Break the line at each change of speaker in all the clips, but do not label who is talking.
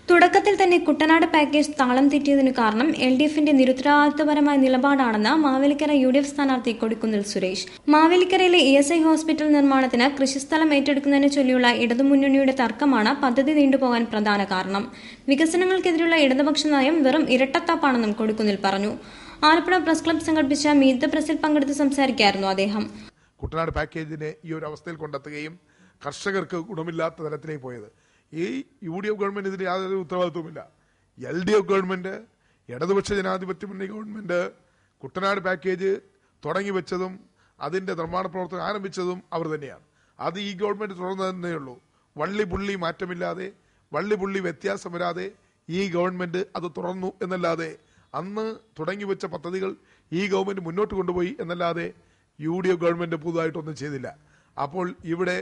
തുടക്കത്തിൽ തന്നെ കുട്ടനാട് പാക്കേജ് താളം തെറ്റിയതിനു കാരണം LDFന്റെ നിരുത്തരവാദിത്വപരമായ നിലപാടാണെന്ന് മാവേലിക്കര UDF സ്ഥാനാർത്ഥി കൊടിക്കുന്നിൽ സുരേഷ്. മാവേലിക്കരയിലെ ESI ഹോസ്പിറ്റൽ നിർമ്മാണത്തിന് കൃഷിസ്ഥലം ഏറ്റെടുക്കുന്നതിനെ ചൊല്ലിയുള്ള ഇടതുമുന്നണിയുടെ തർക്കമാണ് പദ്ധതി നീണ്ടുപോകാൻ പ്രധാന കാരണം. വികസനങ്ങൾക്കെതിരെയുള്ള ഇടതുപക്ഷ നയം വെറും ഇരട്ടത്താപ്പാണെന്നും കൊടിക്കുന്നിൽ പറഞ്ഞു. ആലപ്പുഴ പ്രസ് ക്ലബ്ബ് സംഘടിപ്പിച്ച മീറ്റ് ദ പ്രസിൽ പങ്കെടുത്ത് സംസാരിക്കുകയായിരുന്നു അദ്ദേഹം.
കുട്ടനാട് പാക്കേജിനെ ഈ ഒരു അവസ്ഥയിൽ കൊണ്ടെത്തുകയും കർഷകർക്ക് ഗുണമില്ലാത്ത തരത്തിലേക്ക് പോയത് ഈ UDF ഗവൺമെന്റ് ഇതിന് യാതൊരു ഉത്തരവാദിത്വമില്ല. LDF ഗവൺമെന്റ്, ഇടതുപക്ഷ ജനാധിപത്യ മുന്നണി ഗവൺമെന്റ് കുട്ടനാട് പാക്കേജ് തുടങ്ങി വെച്ചതും അതിന്റെ നിർമ്മാണ പ്രവർത്തനം ആരംഭിച്ചതും അവർ തന്നെയാണ്. അത് ഈ ഗവൺമെന്റ് തുടർന്നു തന്നെയുള്ളൂ. വള്ളി പുള്ളി മാറ്റമില്ലാതെ, വള്ളി പുള്ളി വ്യത്യാസം വരാതെ ഈ ഗവൺമെന്റ് അത് തുടർന്നു എന്നല്ലാതെ, അന്ന് തുടങ്ങി വെച്ച പദ്ധതികൾ ഈ ഗവൺമെന്റ് മുന്നോട്ട് കൊണ്ടുപോയി എന്നല്ലാതെ UDF ഗവൺമെന്റ് പുതുതായിട്ടൊന്നും ചെയ്തില്ല. അപ്പോൾ ഇവിടെ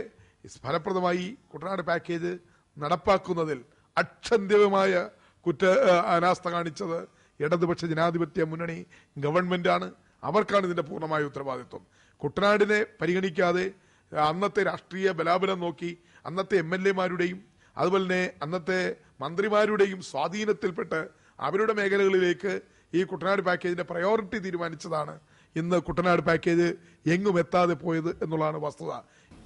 ഫലപ്രദമായി കുട്ടനാട് പാക്കേജ് നടപ്പാക്കുന്നതിൽ അക്ഷന്ത്യമായ അനാസ്ഥ കാണിച്ചത് ഇടതുപക്ഷ ജനാധിപത്യ മുന്നണി ഗവൺമെന്റാണ്. അവർക്കാണ് ഇതിന്റെ പൂർണ്ണമായ ഉത്തരവാദിത്വം. കുട്ടനാടിനെ പരിഗണിക്കാതെ അന്നത്തെ രാഷ്ട്രീയ ബലാബലം നോക്കി അന്നത്തെ MLA-മാരുടെയും അതുപോലെ തന്നെ അന്നത്തെ മന്ത്രിമാരുടെയും സ്വാധീനത്തിൽപ്പെട്ട് അവരുടെ മേഖലകളിലേക്ക് ഈ കുട്ടനാട് പാക്കേജിന്റെ പ്രയോറിറ്റി തീരുമാനിച്ചതാണ് ഇന്ന് കുട്ടനാട് പാക്കേജ് എങ്ങും എത്താതെ പോയത് എന്നുള്ളതാണ് വസ്തുത.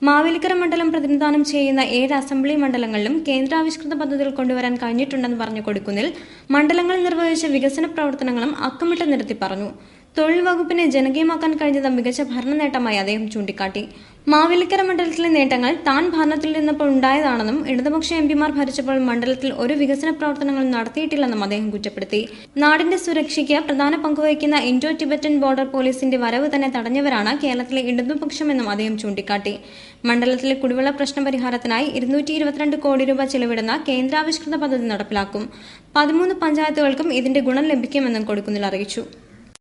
മാവേലിക്കര മണ്ഡലം പ്രതിനിധാനം ചെയ്യുന്ന 7 അസംബ്ലി മണ്ഡലങ്ങളിലും കേന്ദ്രാവിഷ്കൃത പദ്ധതികൾ കൊണ്ടുവരാൻ കഴിഞ്ഞിട്ടുണ്ടെന്ന് പറഞ്ഞു കൊടുക്കുന്നിൽ മണ്ഡലങ്ങളിൽ നിർവഹിച്ച വികസന പ്രവർത്തനങ്ങളും അക്കമിട്ട് നിരത്തി പറഞ്ഞു. തൊഴിൽ വകുപ്പിനെ ജനകീയമാക്കാൻ കഴിഞ്ഞത് മികച്ച ഭരണ നേട്ടമായി അദ്ദേഹം ചൂണ്ടിക്കാട്ടി. മാവേലിക്കര മണ്ഡലത്തിലെ നേട്ടങ്ങൾ താൻ ഭരണത്തിൽ നിന്നപ്പോൾ ഉണ്ടായതാണെന്നും ഇടതുപക്ഷ MPമാർ ഭരിച്ചപ്പോൾ മണ്ഡലത്തിൽ ഒരു വികസന പ്രവർത്തനങ്ങളും നടത്തിയിട്ടില്ലെന്നും അദ്ദേഹം കുറ്റപ്പെടുത്തി. നാടിന്റെ സുരക്ഷയ്ക്ക് പ്രധാന പങ്കുവഹിക്കുന്ന ഇൻഡോ ടിബറ്റൻ ബോർഡർ പോലീസിന്റെ വരവ് തന്നെ തടഞ്ഞവരാണ് കേരളത്തിലെ ഇടതുപക്ഷമെന്നും അദ്ദേഹം ചൂണ്ടിക്കാട്ടി. മണ്ഡലത്തിലെ കുടിവെള്ള പ്രശ്ന പരിഹാരത്തിനായി 222 കോടി രൂപ ചെലവിടുന്ന കേന്ദ്രാവിഷ്കൃത പദ്ധതി നടപ്പിലാക്കും. 13 പഞ്ചായത്തുകൾക്കും ഇതിന്റെ ഗുണം ലഭിക്കുമെന്നും കൊടിക്കുന്നിൽ അറിയിച്ചു.